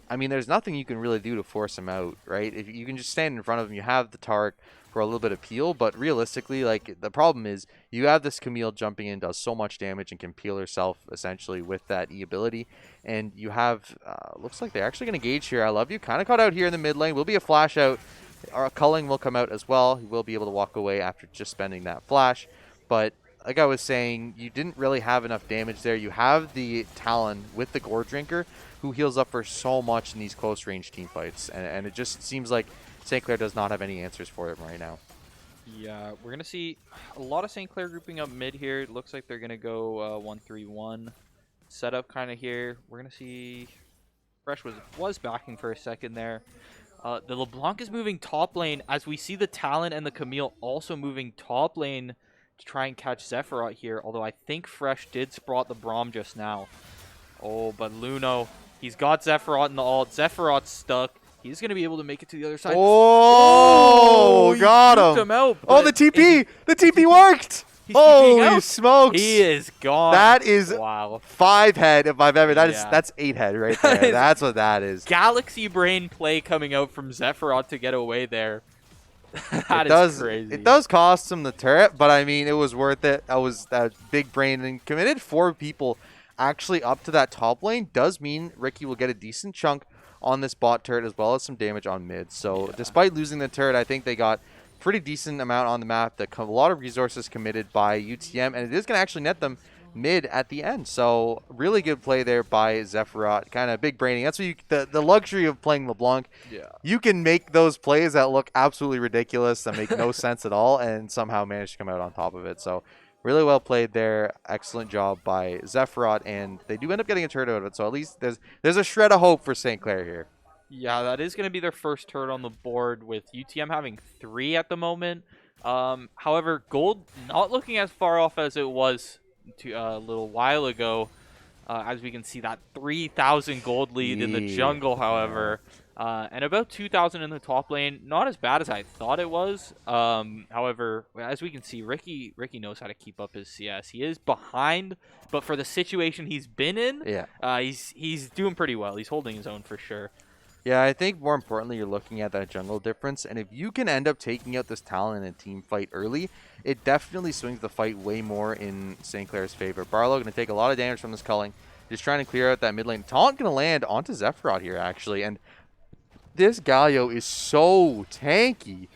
I mean, there's nothing you can really do to force him out, right? If you can just stand in front of him, you have the Tark for a little bit of peel, but realistically, like, the problem is you have this Camille jumping in, does so much damage and can peel herself essentially with that E ability, and you have looks like they're actually going to gauge here. I Love You kind of caught out here in the mid lane. Will be a flash out. Culling will come out as well. He will be able to walk away after just spending that flash, but like I was saying, you didn't really have enough damage there. You have the Talon with the Gore Drinker, who heals up for so much in these close range team fights, and it just seems like St. Clair does not have any answers for him right now. Yeah, we're going to see a lot of St. Clair grouping up mid here. It looks like they're going to go 1-3-1 setup kind of here. We're going to see Fresh was backing for a second there. The LeBlanc is moving top lane as we see the Talon and the Camille also moving top lane to try and catch Zephyros here, although I think Fresh did spot the Braum just now. Oh, but Luno, he's got Zephyros in the ult. Zephyros stuck. He's going to be able to make it to the other side. Oh, got him. Out, oh, the TP. The TP worked. Holy smokes. He is gone. That is wow. 5 head if I've ever. That's 8 head right there. That's what that is. Galaxy brain play coming out from Zephyros to get away there. That is crazy. It does cost him the turret, but I mean, it was worth it. That was that big brain and committed 4 people actually up to that top lane. Does mean Ricky will get a decent chunk on this bot turret as well as some damage on mid. So despite losing the turret, I think they got pretty decent amount on the map. A lot of resources committed by UTM, and it is going to actually net them mid at the end. So really good play there by Zephyros. Kind of big braining. That's what the luxury of playing LeBlanc. Yeah. You can make those plays that look absolutely ridiculous, that make no sense at all, and somehow manage to come out on top of it. So really well played there. Excellent job by Zephyros, and they do end up getting a turret out of it. So at least there's a shred of hope for St. Clair here. Yeah, that is going to be their first turret on the board, with UTM having 3 at the moment. However, gold not looking as far off as it was a little while ago. As we can see, that 3,000 gold lead in the jungle, however. And about 2,000 in the top lane. Not as bad as I thought it was. However, as we can see, Ricky knows how to keep up his CS. He is behind, but for the situation he's been in, he's doing pretty well. He's holding his own for sure. Yeah, I think more importantly, you're looking at that jungle difference. And if you can end up taking out this Talon in a team fight early, it definitely swings the fight way more in St. Clair's favor. Barlow going to take a lot of damage from this culling. Just trying to clear out that mid lane. Taunt going to land onto Zephyros here, actually. And this Galio is so tanky.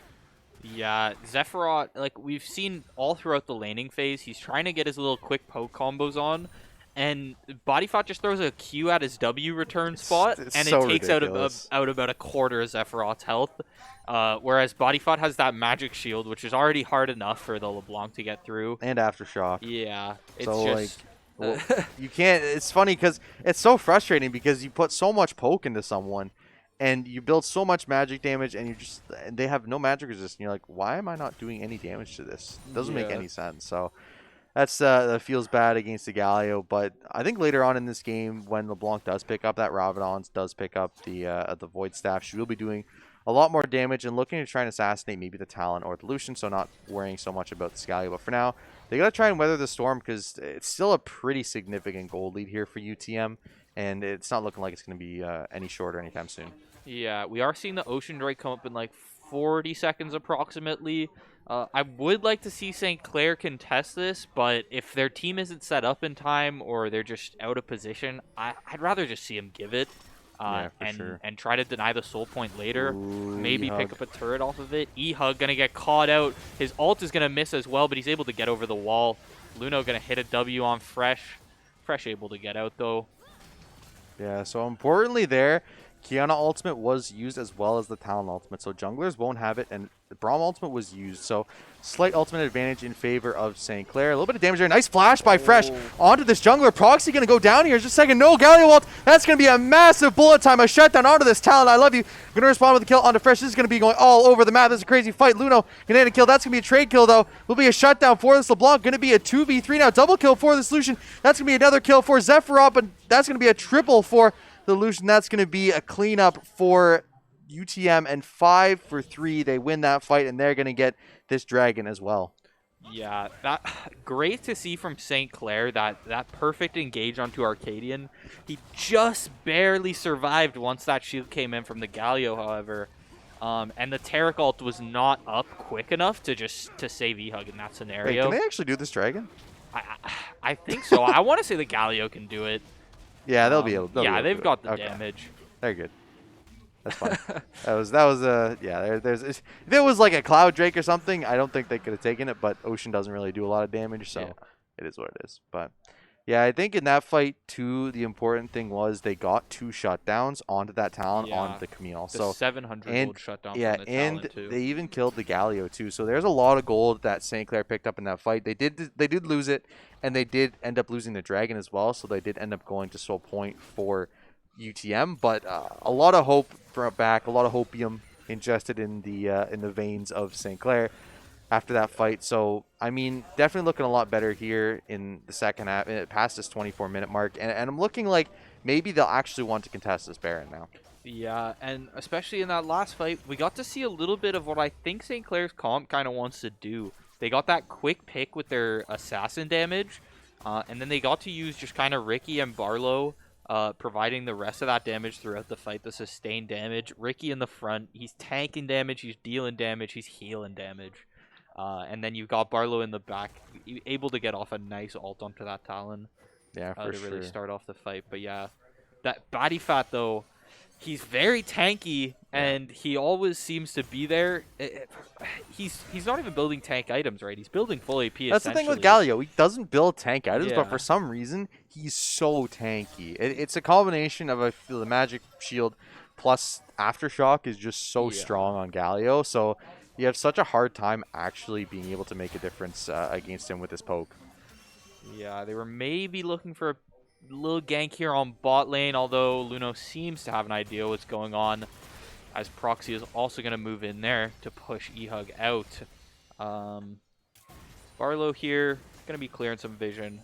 Yeah, Zephyros, like we've seen all throughout the laning phase, he's trying to get his little quick poke combos on, and Bodyfot just throws a Q at his W return spot, It's and it so takes out ridiculous. out about a quarter of Zephyros' health. Whereas Bodyfot has that magic shield, which is already hard enough for the LeBlanc to get through. And Aftershock. Yeah, it's So, like, just well, you can't. It's funny because it's so frustrating because you put so much poke into someone and you build so much magic damage and they have no magic resist. And you're like, why am I not doing any damage to this? It doesn't make yeah. any sense. So, that feels bad against the Galio. But I think later on in this game, when LeBlanc does pick up that Rabadon's, does pick up the Void Staff, she will be doing a lot more damage and looking to try and assassinate maybe the Talon or the Lucian, so not worrying so much about the Scalio. But for now, they got to try and weather the storm because it's still a pretty significant gold lead here for UTM, and it's not looking like it's going to be any shorter anytime soon. Yeah, we are seeing the Ocean Droid come up in like 40 seconds approximately. I would like to see St. Clair contest this, but if their team isn't set up in time or they're just out of position, I'd rather just see them give it. Yeah, for sure. And try to deny the soul point later. Ooh, Maybe E-Hug. pick up a turret off of it. E-Hug gonna get caught out. His ult is gonna miss as well, but he's able to get over the wall. Luno gonna hit a W on Fresh. Fresh able to get out though. Yeah, so importantly there, Kiana ultimate was used as well as the Talon ultimate, so junglers won't have it, and the Braum ultimate was used, so slight ultimate advantage in favor of St. Clair. A little bit of damage there. Nice flash by Fresh onto this jungler. Proxy going to go down here. Just a second. No, Galio ult. That's going to be a massive bullet time. A shutdown onto this Talon. I love you. Going to respond with a kill onto Fresh. This is going to be going all over the map. This is a crazy fight. Luno going to get a kill. That's going to be a trade kill, though. Will be a shutdown for this LeBlanc. Going to be a 2v3 now. Double kill for the Solution. That's going to be another kill for Zephyros, but that's going to be a triple for the Lucian. That's going to be a cleanup for UTM, and 5 for 3. They win that fight, and they're going to get this dragon as well. Yeah, that great to see from St. Clair, that perfect engage onto Arcadian. He just barely survived once that shield came in from the Galio, however. And the Taric ult was not up quick enough to save E-Hug in that Wait, scenario. can they actually do this dragon? I think so. I want to say the Galio can do it. Yeah, they'll be able. They've got the Okay. damage. They're good. That's fine. There's if it was like a Cloud Drake or something, I don't think they could have taken it, but Ocean doesn't really do a lot of damage, so Yeah. it is what it is. But yeah, I think in that fight too, the important thing was they got 2 shutdowns onto that Talon, Yeah. onto the Camille. The So 700 and gold shutdown yeah, from the and Talon too. they even killed the Galio too. So there's a lot of gold that St. Clair picked up in that fight. They did lose it, and they did end up losing the dragon as well. So they did end up going to Soul Point for UTM, but a lot of hope for back, a lot of hopium ingested in the veins of St. Clair after that fight. So I mean, definitely looking a lot better here in the second half, past this 24-minute mark, and I'm looking like maybe they'll actually want to contest this Baron now. Yeah, and especially in that last fight, we got to see a little bit of what I think St. Clair's comp kind of wants to do. They got that quick pick with their assassin damage, and then they got to use just kind of Ricky and Barlow, providing the rest of that damage throughout the fight, the sustained damage. Ricky in the front, he's tanking damage, he's dealing damage, he's healing damage. And then you've got Barlow in the back, able to get off a nice ult onto that Talon Yeah, for to sure. really start off the fight. But yeah, that body fat though, he's very tanky, and he always seems to be there. He's not even building tank items, right? He's building full AP. That's the thing with essentially. Galio. He doesn't build tank items, but Yeah. for some reason, he's so tanky. It's a combination of the magic shield plus Aftershock is just so Yeah. strong on Galio. So you have such a hard time actually being able to make a difference against him with this poke. Yeah, they were maybe looking for a little gank here on bot lane, although Luno seems to have an idea what's going on, as Proxy is also going to move in there to push E-Hug out. Barlow here, going to be clearing some vision.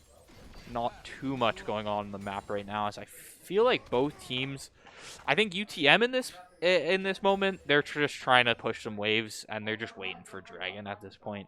Not too much going on the map right now, as I feel like both teams, I think UTM in this moment, they're just trying to push some waves, and they're just waiting for Dragon at this point.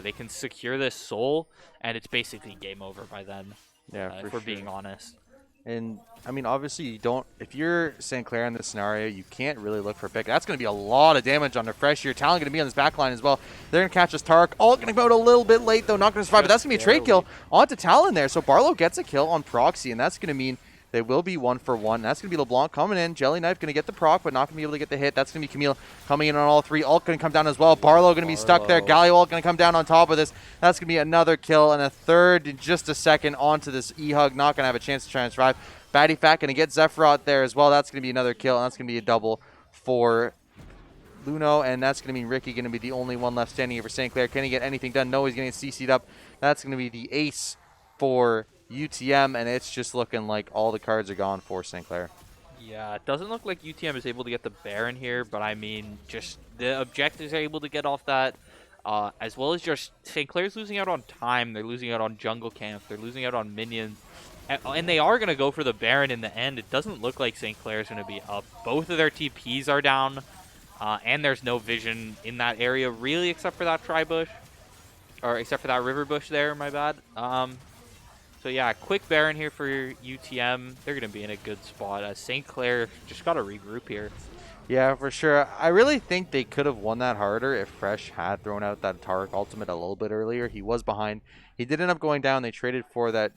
They can secure this soul, and it's basically game over by then. Yeah, If we're being honest. And I mean, obviously, you don't. If you're St. Clair in this scenario, you can't really look for a pick. That's going to be a lot of damage on the Fresh here. Talon going to be on this back line as well. They're going to catch this Tark. All going to go out a little bit late though. Not going to survive, but that's going to be a trade kill onto Talon there. So Barlow gets a kill on Proxy, and that's going to mean They will be 1-for-1. That's going to be LeBlanc coming in. Jelly Knife going to get the proc, but not going to be able to get the hit. That's going to be Camille coming in on all three. Ult going to come down as well. Barlow going to be stuck there. Galio Ult going to come down on top of this. That's going to be another kill and a third in just a second onto this E-Hug. Not going to have a chance to try and survive. Batty Fat going to get Zephyr there as well. That's going to be another kill, and that's going to be a double for Luno, and that's going to mean Ricky going to be the only one left standing here for St. Clair. Can he get anything done? No, he's going to get CC'd up. That's going to be the ace for UTM, and it's just looking like all the cards are gone for St. Clair. Yeah, it doesn't look like UTM is able to get the Baron here, but I mean, just the objectives are able to get off that, as well as just St. Clair's losing out on time. They're losing out on jungle camp. They're losing out on minions. And they are going to go for the Baron in the end. It doesn't look like St. Clair's going to be up. Both of their TPs are down, and there's no vision in that area, really, except for that tri-bush. Or except for that river bush there, my bad. So yeah, quick Baron here for UTM. They're going to be in a good spot. St. Clair just got to regroup here. Yeah, for sure. I really think they could have won that harder if Fresh had thrown out that Taric ultimate a little bit earlier. He was behind. He did end up going down. They traded for that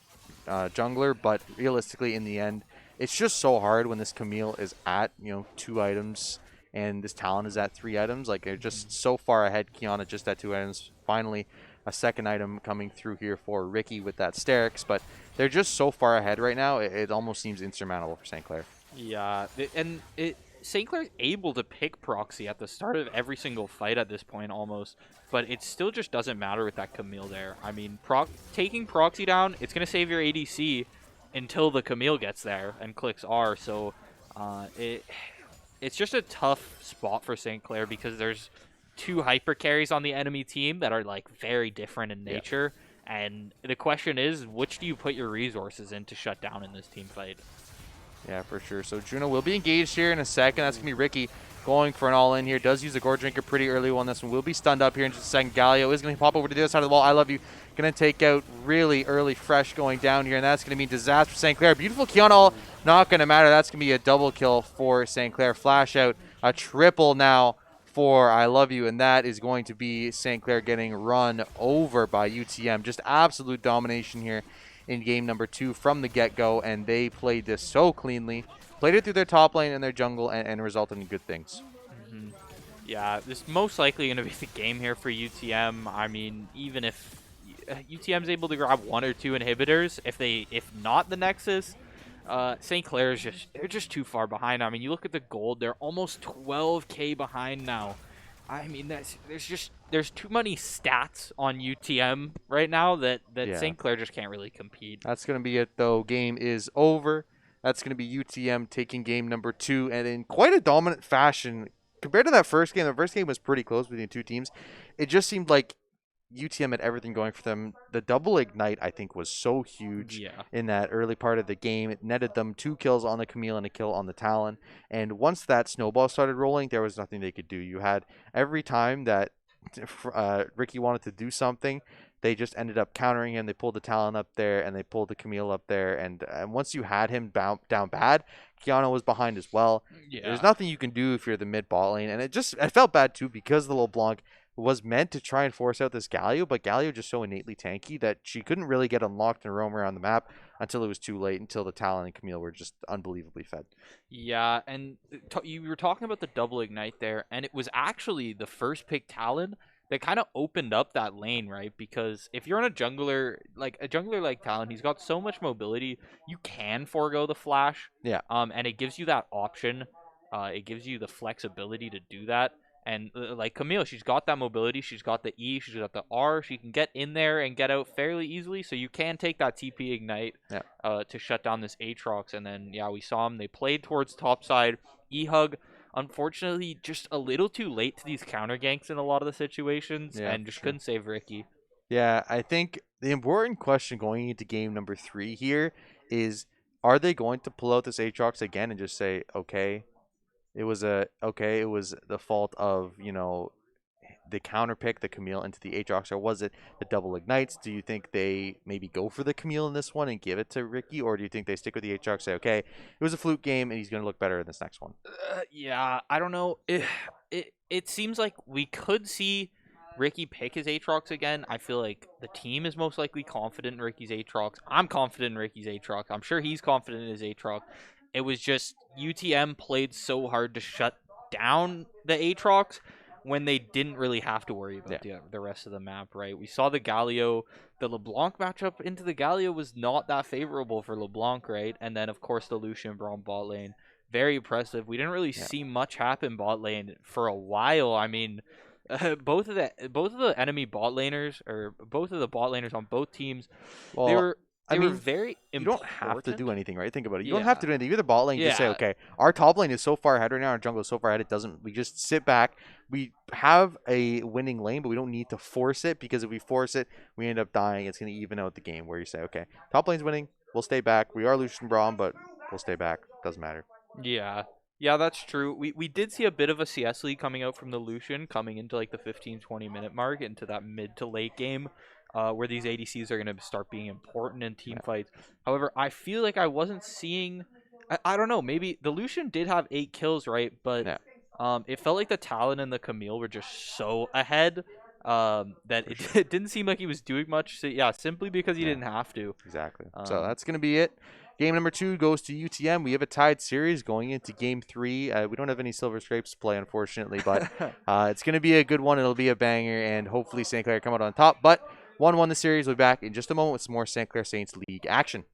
jungler, but realistically, in the end, it's just so hard when this Camille is at 2 items and this Talon is at 3 items. Like, they're just so far ahead. Kiana just at 2 items. Finally, a second item coming through here for Ricky with that Sterix, but they're just so far ahead right now, it almost seems insurmountable for St. Clair. Yeah, and St. Clair's able to pick Proxy at the start of every single fight at this point almost, but it still just doesn't matter with that Camille there. I mean, taking Proxy down, it's going to save your ADC until the Camille gets there and clicks R, so it's just a tough spot for St. Clair because there's 2 hyper carries on the enemy team that are like very different in nature, and the question is, which do you put your resources in to shut down in this team fight? Yeah, for sure. So Juno will be engaged here in a second. That's going to be Ricky going for an all-in here. Does use a Gore Drinker pretty early on. This one will be stunned up here in just a second. Galio is going to pop over to the other side of the wall. I love you. Going to take out really early Fresh going down here, and that's going to be disaster for St. Clair. Beautiful Kiana ult. Not going to matter. That's going to be a double kill for St. Clair. Flash out. A triple now for I love you, and that is going to be St. Clair getting run over by UTM. Just absolute domination here in game number 2 from the get-go, and they played this so cleanly. Played it through their top lane and their jungle, and resulted in good things. Mm-hmm. Yeah, this is most likely going to be the game here for UTM. I mean, even if UTM's able to grab 1 or 2 inhibitors, if not the Nexus, St. Clair is they're just too far behind. I mean, you look at the gold; they're almost 12K behind now. I mean, there's too many stats on UTM right now that St. Clair just can't really compete. That's gonna be it though. Game is over. That's gonna be UTM taking game number 2, and in quite a dominant fashion compared to that first game. The first game was pretty close between 2 teams. It just seemed like UTM had everything going for them. The double ignite, I think, was so huge in that early part of the game. It netted them 2 kills on the Camille and a kill on the Talon. And once that snowball started rolling, there was nothing they could do. You had every time that Ricky wanted to do something, they just ended up countering him. They pulled the Talon up there, and they pulled the Camille up there. And once you had him down bad, Kiana was behind as well. Yeah. There's nothing you can do if you're the mid bot lane. And it felt bad, too, because the LeBlanc was meant to try and force out this Galio, but Galio just so innately tanky that she couldn't really get unlocked and roam around the map until it was too late, until the Talon and Camille were just unbelievably fed. Yeah, and you were talking about the double ignite there, and it was actually the first pick Talon that kind of opened up that lane, right? Because if you're on a jungler like Talon, he's got so much mobility, you can forego the flash. Yeah. And it gives you that option. It gives you the flexibility to do that. And like Camille, she's got that mobility. She's got the E. She's got the R. She can get in there and get out fairly easily. So you can take that TP Ignite to shut down this Aatrox. And then, yeah, we saw them. They played towards top side. E-Hug, unfortunately, just a little too late to these counter ganks in a lot of the situations. And just couldn't save Ricky. Yeah, I think the important question going into game number 3 here is, are they going to pull out this Aatrox again and just say, okay, it was the fault of, the counter pick the Camille into the Aatrox, or was it the double ignites? Do you think they maybe go for the Camille in this one and give it to Ricky, or do you think they stick with the Aatrox, say, okay, it was a fluke game and he's going to look better in this next one? Yeah, I don't know. It seems like we could see Ricky pick his Aatrox again, I feel like the team is most likely confident in Ricky's Aatrox. I'm confident in Ricky's Aatrox. I'm sure he's confident in his Aatrox. It was just UTM played so hard to shut down the Aatrox when they didn't really have to worry about the rest of the map, right? We saw the Galio, the LeBlanc matchup into the Galio was not that favorable for LeBlanc, right? And then, of course, the Lucian Braum bot lane. Very impressive. We didn't really see much happen bot lane for a while. I mean, both of the enemy bot laners, or both of the bot laners on both teams, Well, they were I mean, very you important. don't have to do anything, right? Think about it. You Yeah. don't have to do anything. You're the bot lane. You just say, Yeah. okay, our top lane is so far ahead right now. Our jungle is so far ahead. It doesn't. We just sit back. We have a winning lane, but we don't need to force it, because if we force it, we end up dying. It's going to even out the game, where you say, okay, top lane's winning. We'll stay back. We are Lucian Braum, but we'll stay back. Doesn't matter. Yeah. Yeah, that's true. We did see a bit of a CS league coming out from the Lucian, coming into like the 15-20 minute mark, into that mid to late game, where these ADCs are going to start being important in team fights. However, I feel like I wasn't seeing. I don't know. Maybe the Lucian did have 8 kills, right? But it felt like the Talon and the Camille were just so ahead that it didn't seem like he was doing much. So yeah, simply because he didn't have to. Exactly. So that's going to be it. Game number 2 goes to UTM. We have a tied series going into game 3. We don't have any Silver Scrapes to play, unfortunately, but it's going to be a good one. It'll be a banger, and hopefully St. Clair come out on top. But 1-1 the series. We'll be back in just a moment with some more St. Clair Saints League action.